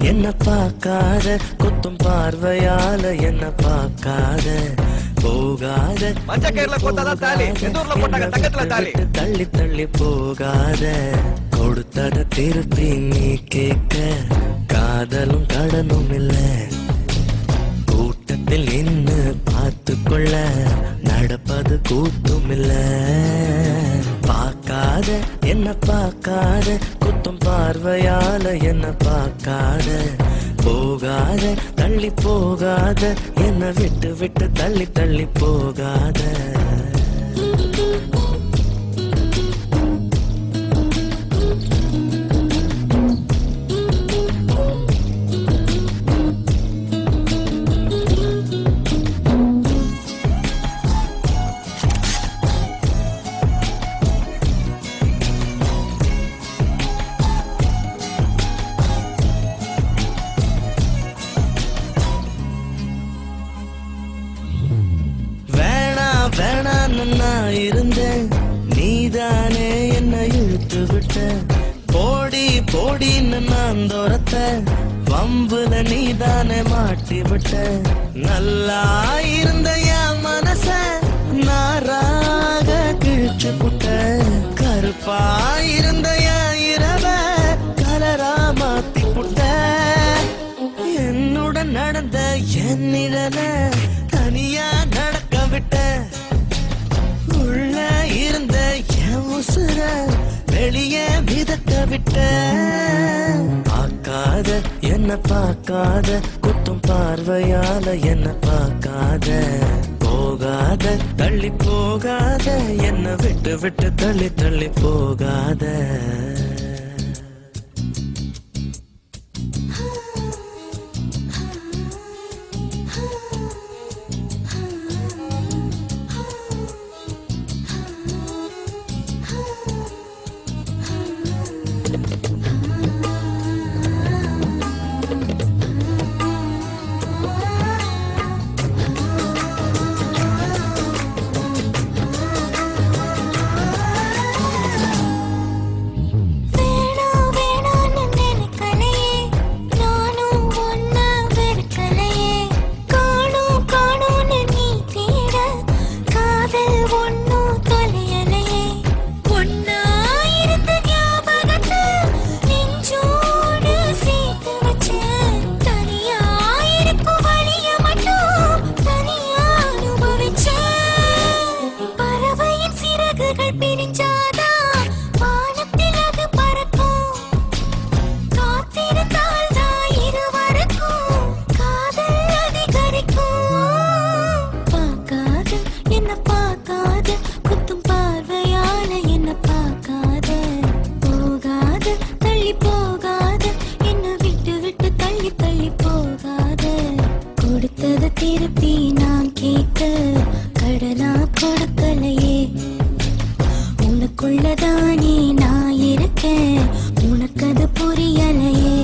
என்ன பார்க்காத குத்தும் பார்வையால என்ன பார்க்காத போகாத தள்ளி தள்ளி போகாத கொடுத்தத திருப்பி நீ கேட்க காதலும் கடனும் இல்ல கூட்டத்தில் நின்னு பார்த்து கொள்ள நடப்பது கூட்டும் இல்ல பார்க்காத என்ன பார்க்காத குத்தும் பார்வையால என்ன பார்க்காத போகாத தள்ளி போகாத என்ன விட்டு விட்டு தள்ளி தள்ளி போகாத நான் இருந்தேன் நீதானே என்ன இழுத்து விட்ட போடி போடின்னு நான் தோரத்த வம்புல நீதானே மாட்டி விட்ட நல்லா இருந்த என் மனச நாராக கிழிச்சு புட்ட கருப்பா இருந்த என் இரவ கலரா மாத்தி புட்ட என்னுடன் நடந்த என் நிழல தனியா நடக்க விட்ட உள்ள இருந்த என் உசுர வெளியே மிதக்க விட்ட பார்க்காத என்ன பார்க்காத குத்தும் பார்வையால என்ன பார்க்காத போகாத தள்ளி போகாத என்ன விட்டு விட்டு தள்ளி தள்ளி போகாத திருப்பி நான் கேட்க கடனா கொடுக்கலையே உனக்குள்ளதானே நான் இருக்கேன் உனக்கு அது புரியலையே